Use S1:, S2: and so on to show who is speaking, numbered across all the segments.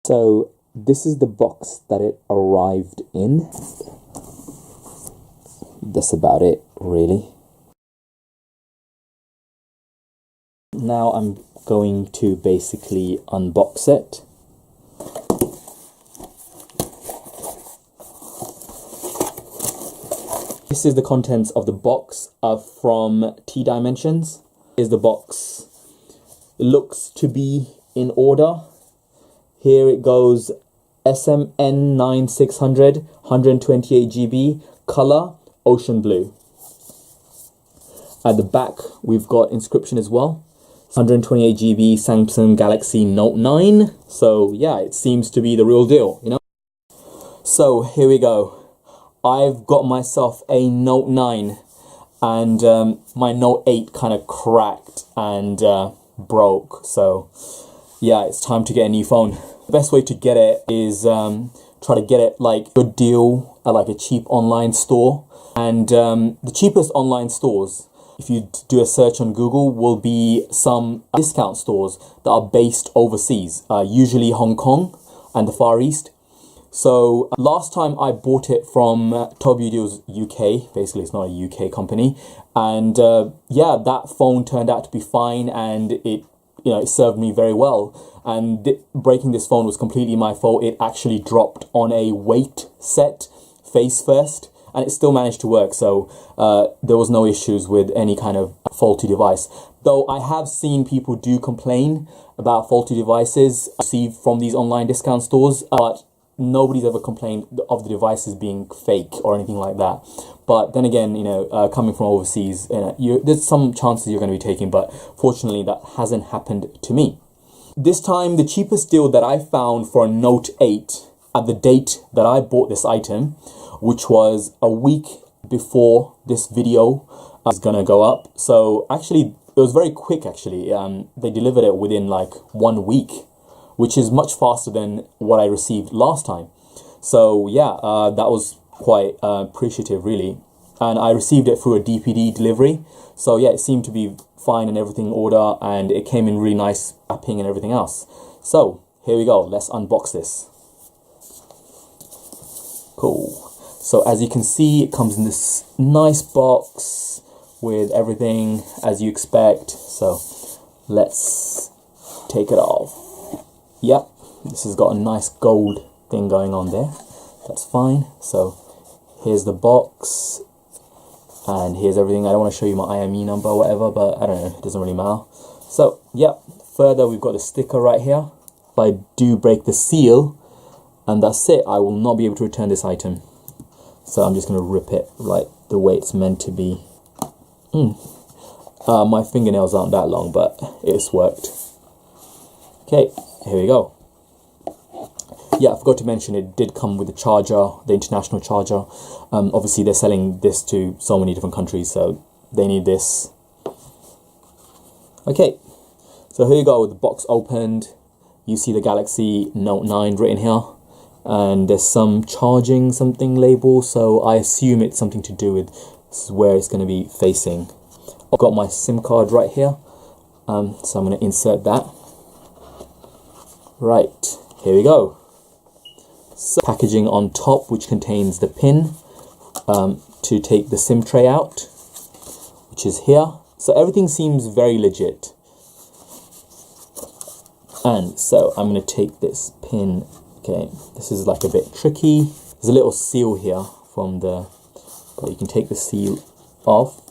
S1: So this is the box that it arrived in. That's about it, really. Now I'm going to basically unbox it. This is the contents of the box from T Dimensions. Is the box. It looks to be in order. Here it goes, SMN9600, 128 GB, color, ocean blue. At the back, we've got inscription as well. 128 GB Samsung Galaxy Note 9. So yeah, it seems to be the real deal, you know? So here we go. I've got myself a Note 9 and my Note 8 kind of cracked and broke. So yeah, it's time to get a new phone. The best way to get it is try to get it like a good deal at like a cheap online store. And the cheapest online stores, if you do a search on Google, will be some discount stores that are based overseas, usually Hong Kong and the Far East. So last time I bought it from Tobu Deals UK, basically it's not a UK company, and yeah, that phone turned out to be fine, and it served me very well. And breaking this phone was completely my fault. It actually dropped on a weight set face first, and it still managed to work. So there was no issues with any kind of faulty device. Though I have seen people do complain about faulty devices received from these online discount stores, but nobody's ever complained of the devices being fake or anything like that. But then again, coming from overseas, there's some chances you're going to be taking, but fortunately that hasn't happened to me. This time, the cheapest deal that I found for a Note 8 at the date that I bought this item, which was a week before this video is going to go up. So actually, it was very quick actually. They delivered it within like 1 week, which is much faster than what I received last time. So yeah, that was quite appreciative really. And I received it through a DPD delivery. So yeah, it seemed to be fine and everything in order, and it came in really nice wrapping and everything else. So here we go, let's unbox this. Cool. So as you can see, it comes in this nice box with everything as you expect. So let's take it off. Yep, this has got a nice gold thing going on there. That's fine. So here's the box, and here's everything. I don't want to show you my IME number or whatever, but I don't know, it doesn't really matter. So yep, further we've got a sticker right here. If I do break the seal, and that's it, I will not be able to return this item. So I'm just going to rip it right the way it's meant to be. My fingernails aren't that long, but it's worked. Okay, here we go. Yeah, I forgot to mention it did come with the charger, the international charger. Obviously they're selling this to so many different countries, so they need this. Okay, so here you go, with the box opened. You see the Galaxy Note 9 written here, and there's some charging something label, so I assume it's something to do with this is where it's going to be facing. I've got my SIM card right here, so I'm going to insert that. Right, here we go. So, packaging on top, which contains the pin to take the SIM tray out, which is here. So everything seems very legit. And so I'm going to take this pin. Okay, this is like a bit tricky. There's a little seal here from the, but you can take the seal off.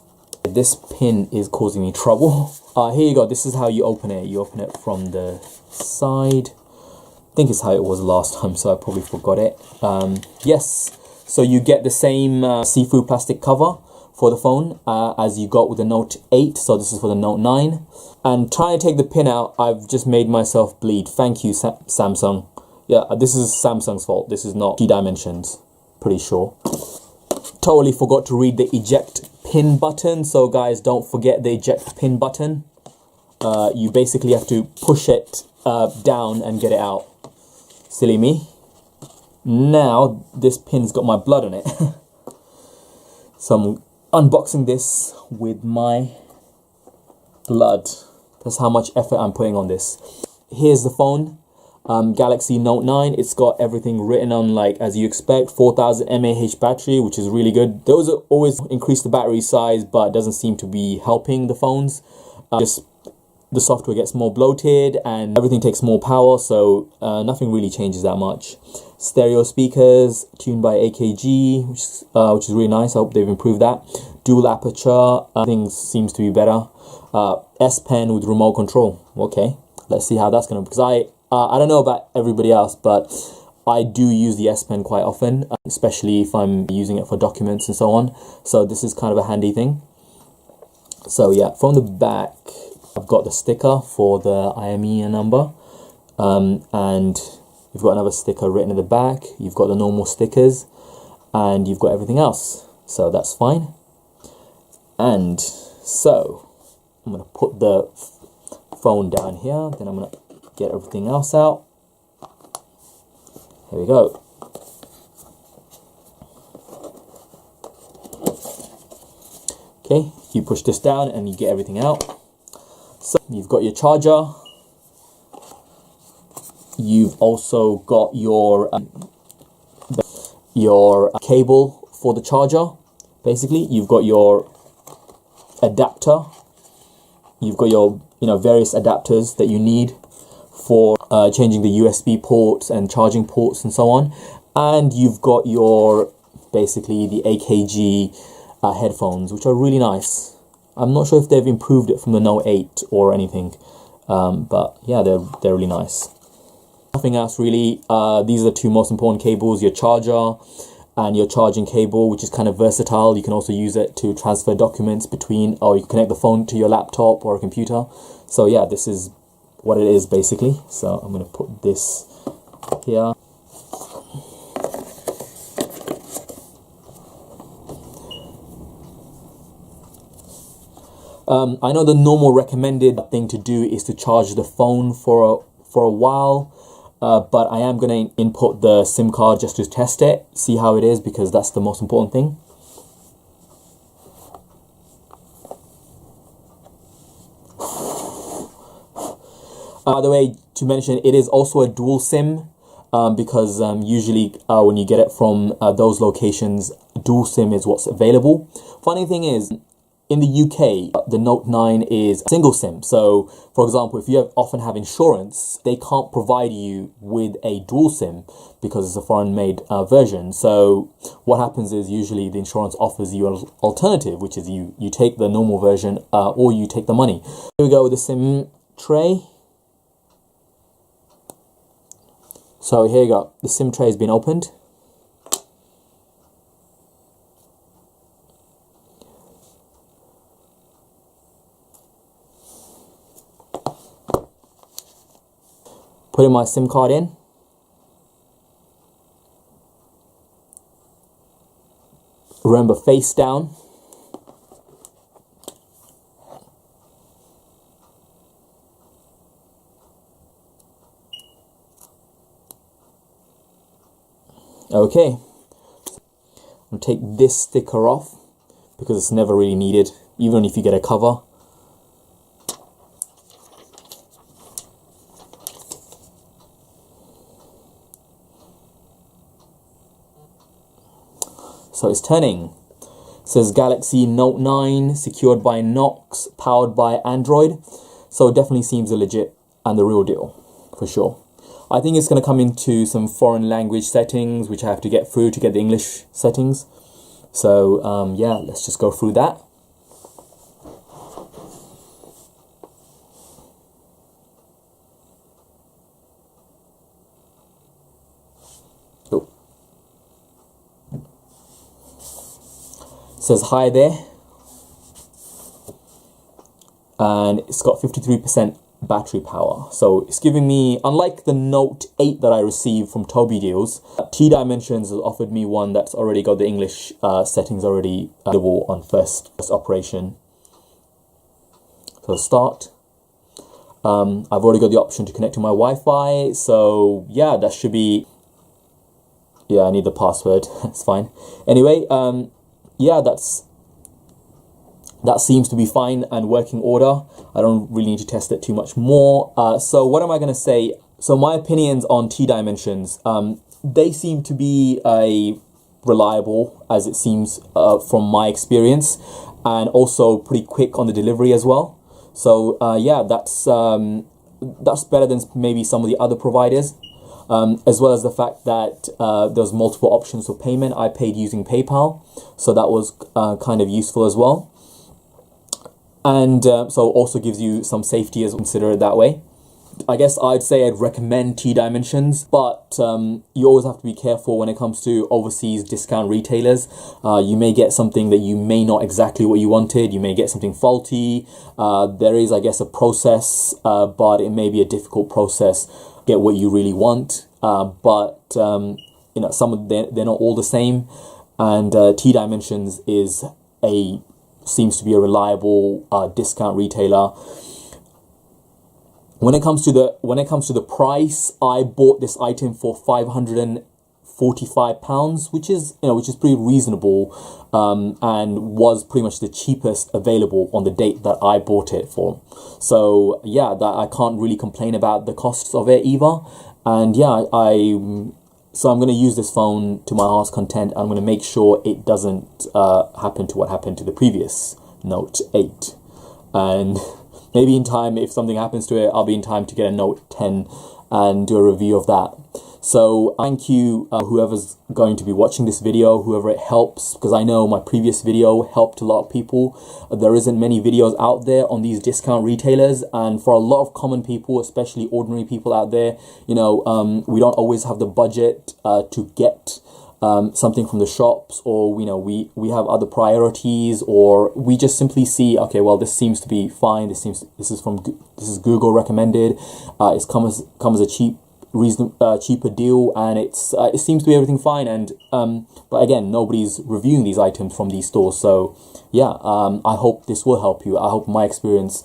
S1: This pin is causing me trouble. Here you go. This is how you open it. You open it from the side. I think it's how it was last time, so I probably forgot it. Yes, so you get the same see-through plastic cover for the phone as you got with the Note 8. So this is for the Note 9. And trying to take the pin out, I've just made myself bleed. Thank you, Samsung. Yeah, this is Samsung's fault. This is not T Dimensions, pretty sure. Totally forgot to read the eject pin button. So guys, don't forget the eject pin button. You basically have to push it down and get it out. Silly me. Now this pin's got my blood on it. So I'm unboxing this with my blood. That's how much effort I'm putting on this. Here's the phone. Galaxy Note 9, it's got everything written on like as you expect, 4000 mAh battery, which is really good. Those always increase the battery size, but it doesn't seem to be helping the phones. Just the software gets more bloated and everything takes more power, so nothing really changes that much. Stereo speakers tuned by AKG, which is really nice. I hope they've improved that. Dual aperture, things seems to be better. S Pen with remote control. Okay, let's see how that's gonna, because I don't know about everybody else, but I do use the S Pen quite often, especially if I'm using it for documents and so on. So this is kind of a handy thing. So yeah, from the back, I've got the sticker for the IMEI number, and you've got another sticker written at the back. You've got the normal stickers, and you've got everything else. So that's fine. And so I'm gonna put the phone down here. Then I'm gonna get everything else out. Here we go. Okay, you push this down and you get everything out. So you've got your charger. You've also got your cable for the charger. Basically, you've got your adapter. You've got your various adapters that you need for changing the USB ports and charging ports and so on. And you've got your basically the AKG headphones, which are really nice. I'm not sure if they've improved it from the Note 8 or anything, but yeah, they're really nice. Nothing else really. These are the two most important cables: your charger and your charging cable, which is kind of versatile. You can also use it to transfer documents between, or you can connect the phone to your laptop or a computer. So yeah, this is what it is basically. So I'm going to put this here. I know the normal recommended thing to do is to charge the phone for a while, but I am going to input the SIM card just to test it, see how it is, because that's the most important thing. By the way, to mention, it is also a dual SIM, because usually when you get it from those locations, dual SIM is what's available. Funny thing is, in the UK, the Note 9 is a single SIM. So, for example, if you often have insurance, they can't provide you with a dual SIM because it's a foreign-made version. So, what happens is usually the insurance offers you an alternative, which is you take the normal version or you take the money. Here we go with the SIM tray. So here you go. The SIM tray has been opened. Putting my SIM card in. Remember, face down. Okay. I'm going to take this sticker off because it's never really needed, even if you get a cover. So it's turning. It says Galaxy Note 9 secured by Knox, powered by Android. So it definitely seems legit and the real deal, for sure. I think it's going to come into some foreign language settings, which I have to get through to get the English settings. So yeah, let's just go through that. Says hi there, and it's got 53% battery power, so it's giving me, unlike the Note 8 that I received from Tobii Deals, T Dimensions has offered me one that's already got the English settings already available on first operation. So start. I've already got the option to connect to my Wi-Fi, so yeah, that should be, yeah, I need the password. It's fine. Anyway, yeah, that seems to be fine and working order. I don't really need to test it too much more. So what am I going to say? So my opinions on T Dimensions, they seem to be reliable, as it seems from my experience, and also pretty quick on the delivery as well. So yeah, that's better than maybe some of the other providers, as well as the fact that there's multiple options for payment. I paid using PayPal, so that was kind of useful as well. And so also gives you some safety as consider it that way. I guess I'd say I'd recommend T Dimensions, but you always have to be careful when it comes to overseas discount retailers. You may get something that you may not exactly what you wanted. You may get something faulty. There is, I guess, a process, but it may be a difficult process to get what you really want. But you know, some of they're not all the same, and T Dimensions seems to be a reliable discount retailer. When it comes to the price, I bought this item for £545, which is pretty reasonable, and was pretty much the cheapest available on the date that I bought it for. So yeah, that I can't really complain about the costs of it either. And yeah, so I'm going to use this phone to my heart's content. I'm going to make sure it doesn't happen to what happened to the previous Note 8, and maybe in time, if something happens to it, I'll be in time to get a Note 10 and do a review of that. So thank you, whoever's going to be watching this video, whoever it helps, because I know my previous video helped a lot of people. There isn't many videos out there on these discount retailers, and for a lot of common people, especially ordinary people out there, we don't always have the budget to get something from the shops, or we have other priorities, or we just simply see, okay, well, this seems to be fine, this is Google recommended, it's come as a cheaper deal, and it seems to be everything fine. And but again, nobody's reviewing these items from these stores. So yeah, I hope this will help you. I hope my experience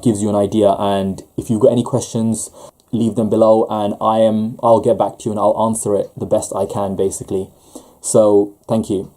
S1: gives you an idea, and if you've got any questions, leave them below, and I'll get back to you and I'll answer it the best I can, basically. So thank you.